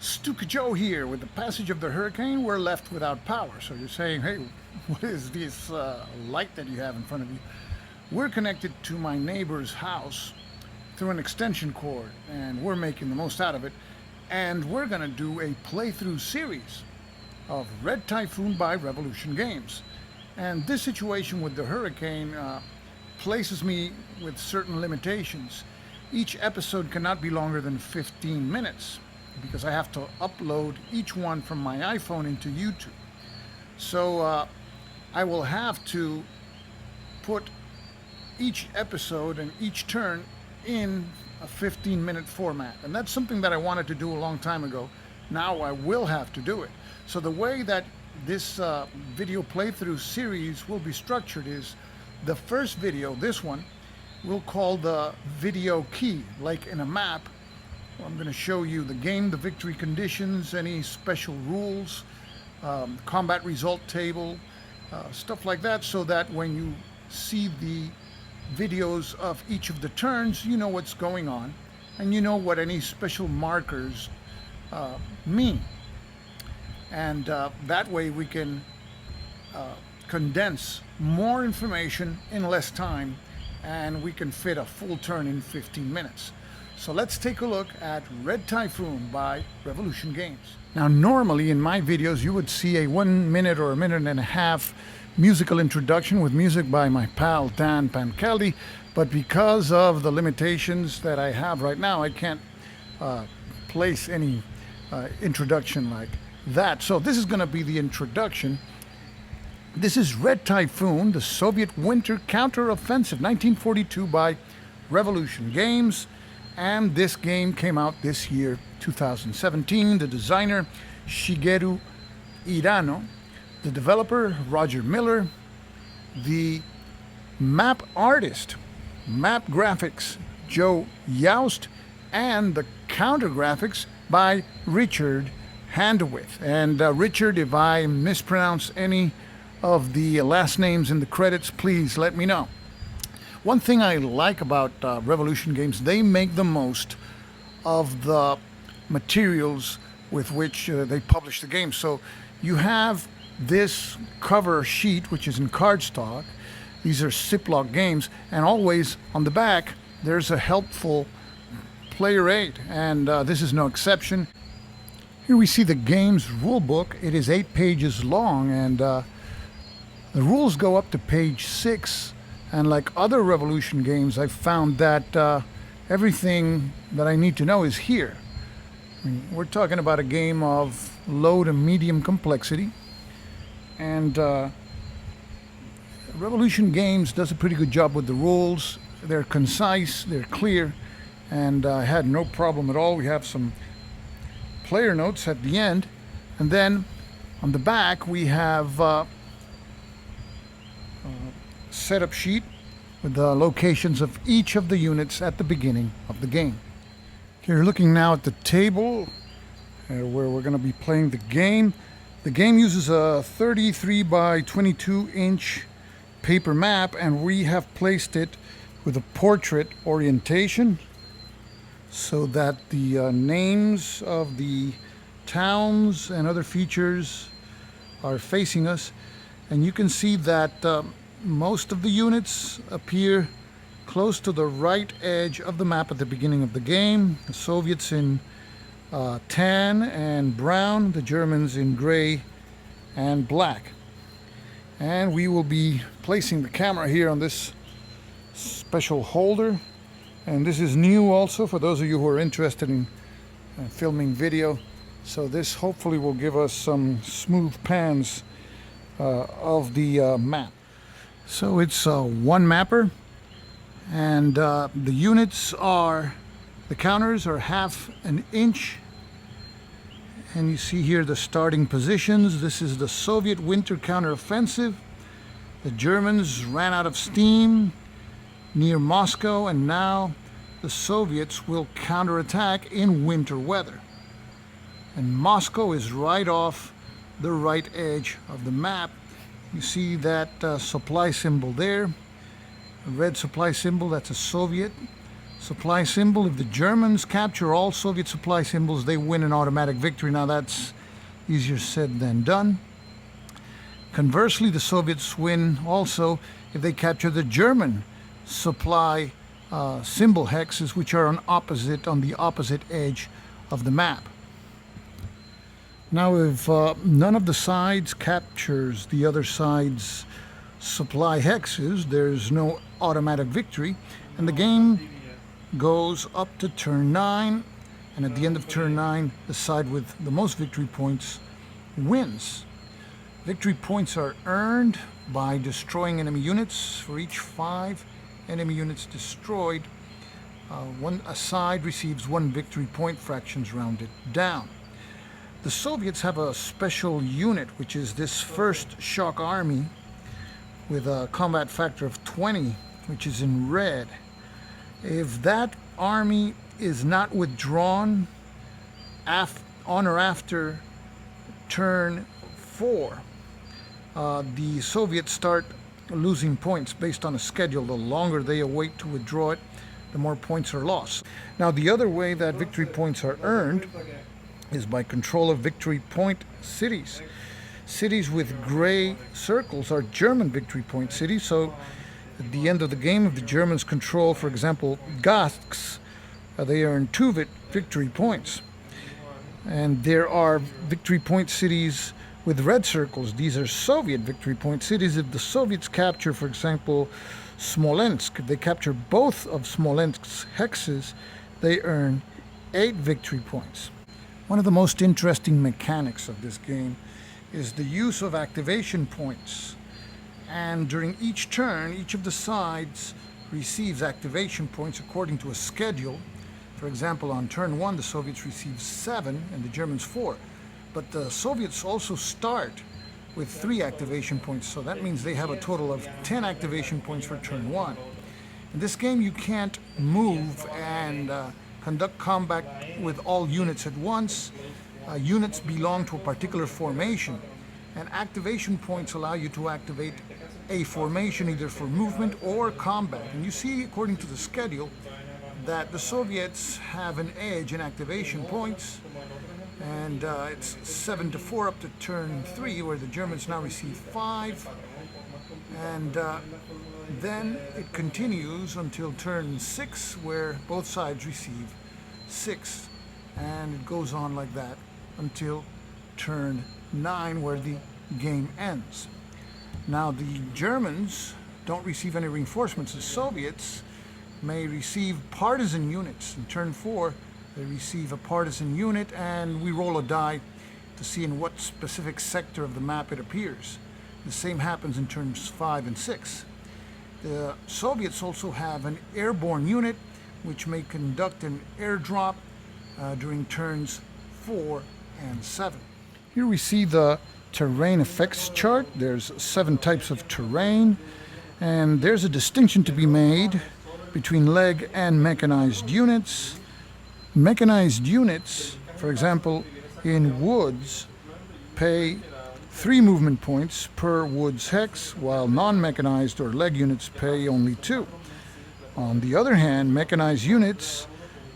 Stuka Joe here. With the passage of the hurricane, we're left without power. So you're saying, hey, what is this light that you have in front of you? We're connected to my neighbor's house through an extension cord, and we're making the most out of it. And we're going to do a playthrough series of Red Typhoon by Revolution Games. And this situation with the hurricane places me with certain limitations. Each episode cannot be longer than 15 minutes because I have to upload each one from my iPhone into YouTube. So I will have to put each episode and each turn in a 15-minute format. And that's something that I wanted to do a long time ago. Now I will have to do it. So the way that this video playthrough series will be structured is the first video, this one, we'll call the video key, like in a map. I'm going to show you the game, the victory conditions, any special rules, combat result table, stuff like that, so that when you see the videos of each of the turns, you know what's going on and you know what any special markers mean. And that way we can condense more information in less time, and we can fit a full turn in 15 minutes. So let's take a look at Red Typhoon by Revolution Games. Now normally in my videos you would see a 1 minute or a minute and a half musical introduction with music by my pal Dan Pancaldi, but because of the limitations that I have right now, I can't place any introduction like that. So this is going to be the introduction. This is Red Typhoon, the Soviet Winter Counter-Offensive, 1942 by Revolution Games. And this game came out this year, 2017. The designer, Shigeru Irano. The developer, Roger Miller. The map artist, map graphics, Joe Youst. And the counter graphics by Richard Handewith. And Richard, if I mispronounce any of the last names in the credits, please let me know. One thing I like about Revolution Games, they make the most of the materials with which they publish the game. So you have this cover sheet, which is in cardstock. These are Ziploc games, and always on the back there's a helpful player aid, and this is no exception. Here we see the game's rule book. It is 8 pages long, and the rules go up to page 6. And like other Revolution games, I've found that everything that I need to know is here. I mean, we're talking about a game of low to medium complexity, and Revolution Games does a pretty good job with the rules. They're concise, they're clear, and I had no problem at all. We have some player notes at the end, and then on the back we have setup sheet with the locations of each of the units at the beginning of the game. Here, looking now at the table where we're going to be playing the game. The game uses a 33 by 22 inch paper map, and we have placed it with a portrait orientation so that the names of the towns and other features are facing us. And you can see that most of the units appear close to the right edge of the map at the beginning of the game. The Soviets in tan and brown, the Germans in gray and black. And we will be placing the camera here on this special holder. And this is new also for those of you who are interested in filming video. So this hopefully will give us some smooth pans of the map. So it's one mapper, and the units are, the counters are ½ an inch, and you see here the starting positions. This is the Soviet winter counteroffensive. The Germans ran out of steam near Moscow, and now the Soviets will counterattack in winter weather. And Moscow is right off the right edge of the map. You see that supply symbol there, a red supply symbol, that's a Soviet. Supply symbol, if the Germans capture all Soviet supply symbols, they win an automatic victory. Now that's easier said than done. Conversely, the Soviets win also if they capture the German supply symbol hexes, which are on the opposite edge of the map. Now, if none of the sides captures the other side's supply hexes, there's no automatic victory, and the game goes up to turn 9, and at the end of turn 9, the side with the most victory points wins. Victory points are earned by destroying enemy units. For each 5 enemy units destroyed, a side receives 1 victory point, fractions rounded down. The Soviets have a special unit, which is this First Shock Army, with a combat factor of 20, which is in red. If that army is not withdrawn on or after turn 4, the Soviets start losing points based on a schedule. The longer they await to withdraw it, the more points are lost. Now, the other way that victory points are earned is by control of victory point cities. Cities with gray circles are German victory point cities, so at the end of the game, if the Germans control, for example, Gask, they earn 2 victory points. And there are victory point cities with red circles. These are Soviet victory point cities. If the Soviets capture, for example, Smolensk, if they capture both of Smolensk's hexes, they earn 8 victory points. One of the most interesting mechanics of this game is the use of activation points. And during each turn, each of the sides receives activation points according to a schedule. For example, on turn 1, the Soviets receive 7 and the Germans 4. But the Soviets also start with 3 activation points, so that means they have a total of 10 activation points for turn 1. In this game, you can't move and conduct combat with all units at once. Units belong to a particular formation, and activation points allow you to activate a formation either for movement or combat. And you see, according to the schedule, that the Soviets have an edge in activation points, and it's 7-4 up to turn 3, where the Germans now receive 5, and then it continues until turn 6, where both sides receive 6, and it goes on like that until turn 9, where the game ends. Now, the Germans don't receive any reinforcements. The Soviets may receive partisan units. In turn 4, they receive a partisan unit, and we roll a die to see in what specific sector of the map it appears. The same happens in turns 5 and 6. The Soviets also have an airborne unit, which may conduct an airdrop during turns 4 and 7. Here we see the terrain effects chart. There's 7 types of terrain, and there's a distinction to be made between leg and mechanized units. Mechanized units, for example, in woods, pay 3 movement points per woods hex, while non-mechanized or leg units pay only 2. On the other hand, mechanized units,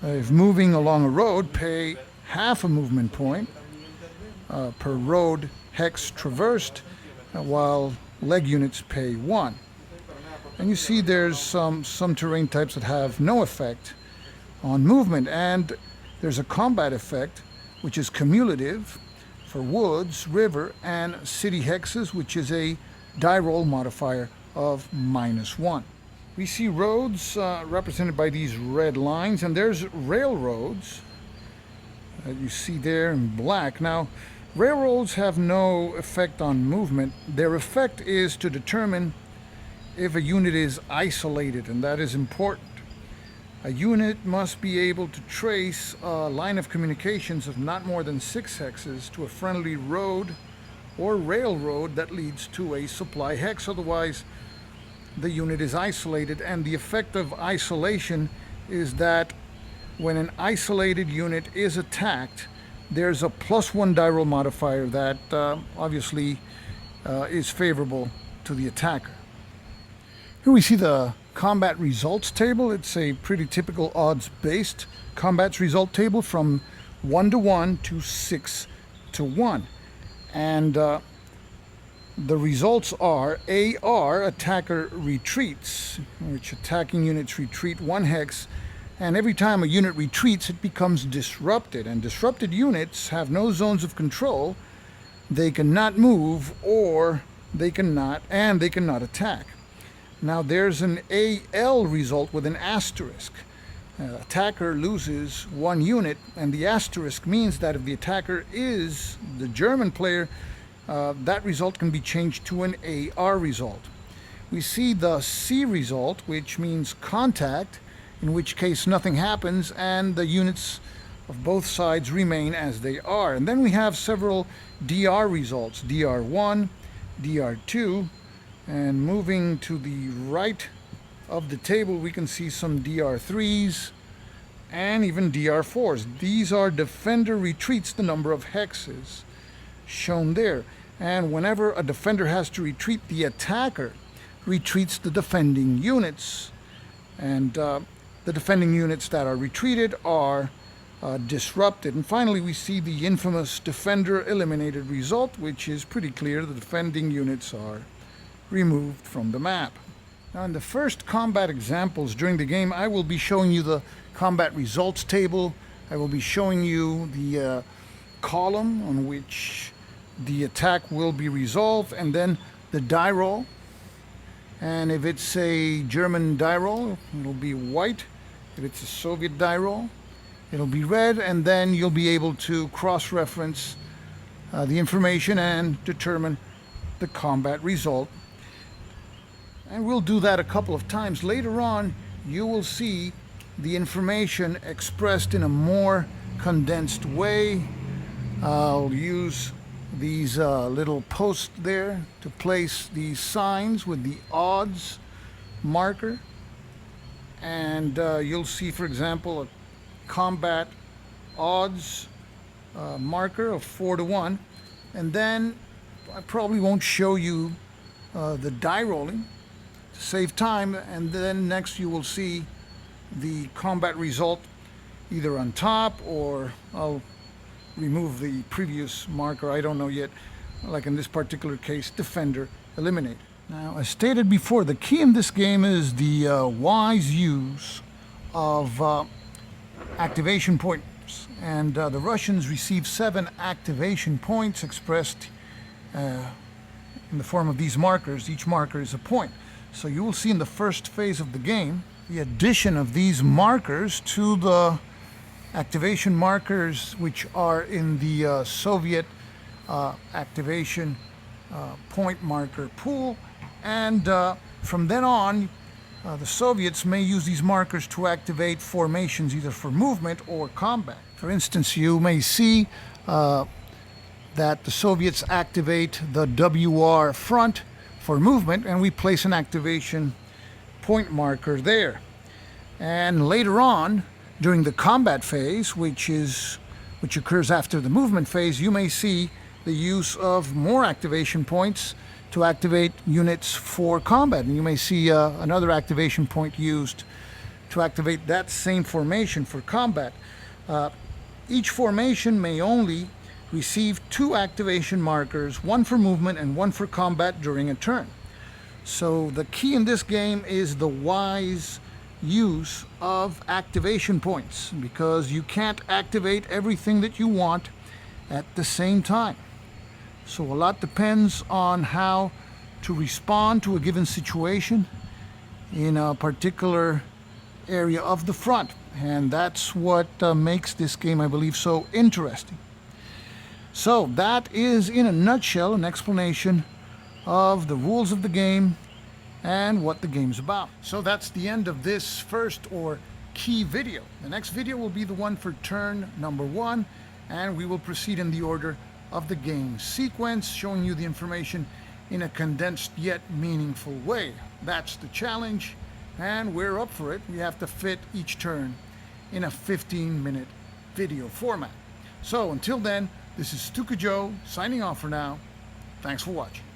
if moving along a road, pay half a movement point per road hex traversed, while leg units pay 1. And you see there's some terrain types that have no effect on movement, and there's a combat effect which is cumulative for woods, river, and city hexes, which is a die roll modifier of -1. We see roads represented by these red lines, and there's railroads that you see there in black. Now, railroads have no effect on movement. Their effect is to determine if a unit is isolated, and that is important. A unit must be able to trace a line of communications of not more than 6 hexes to a friendly road or railroad that leads to a supply hex. Otherwise, the unit is isolated, and the effect of isolation is that when an isolated unit is attacked, there's a +1 die roll modifier that obviously is favorable to the attacker. Here we see the combat results table. It's a pretty typical odds-based combat result table from 1-to-1 to 6-to-1. And the results are AR, attacker retreats, which attacking units retreat 1 hex, and every time a unit retreats it becomes disrupted, and disrupted units have no zones of control. They cannot move, or they cannot attack. Now there's an AL result with an asterisk. Attacker loses 1 unit, and the asterisk means that if the attacker is the German player, that result can be changed to an AR result. We see the C result, which means contact, in which case nothing happens and the units of both sides remain as they are. And then we have several DR results, DR1, DR2, and moving to the right of the table we can see some DR3s and even DR4s. These are defender retreats, the number of hexes shown there. And whenever a defender has to retreat, the attacker retreats the defending units. And the defending units that are retreated are disrupted. And finally, we see the infamous defender eliminated result, which is pretty clear. The defending units are removed from the map. Now, in the first combat examples during the game, I will be showing you the combat results table. I will be showing you the column on which the attack will be resolved, and then the die roll. And if it's a German die roll, it'll be white. If it's a Soviet die roll, it'll be red. And then you'll be able to cross-reference the information and determine the combat result. And we'll do that a couple of times. Later on, you will see the information expressed in a more condensed way. I'll use these little posts there to place these signs with the odds marker. And you'll see, for example, a combat odds marker of 4-to-1. And then I probably won't show you the die rolling to save time. And then next you will see the combat result either on top, or I'll remove the previous marker, I don't know yet, like in this particular case, defender eliminate. Now, as stated before, the key in this game is the wise use of activation points. And the Russians received 7 activation points expressed in the form of these markers. Each marker is a point. So you will see in the first phase of the game the addition of these markers to the activation markers which are in the Soviet activation point marker pool. And from then on, the Soviets may use these markers to activate formations either for movement or combat. For instance, you may see that the Soviets activate the WR front for movement, and we place an activation point marker there. And later on, during the combat phase, which occurs after the movement phase, you may see the use of more activation points to activate units for combat. And you may see another activation point used to activate that same formation for combat. Each formation may only receive 2 activation markers, 1 for movement and 1 for combat during a turn. So the key in this game is the wise use of activation points, because you can't activate everything that you want at the same time. So a lot depends on how to respond to a given situation in a particular area of the front, and that's what makes this game, I believe, so interesting. So that is, in a nutshell, an explanation of the rules of the game and what the game's about. So that's the end of this first or key video. The next video will be the one for turn number 1, and we will proceed in the order of the game sequence, showing you the information in a condensed yet meaningful way. That's the challenge, and we're up for it. We have to fit each turn in a 15-minute video format. So until then, this is Stuka Joe signing off for now. Thanks for watching.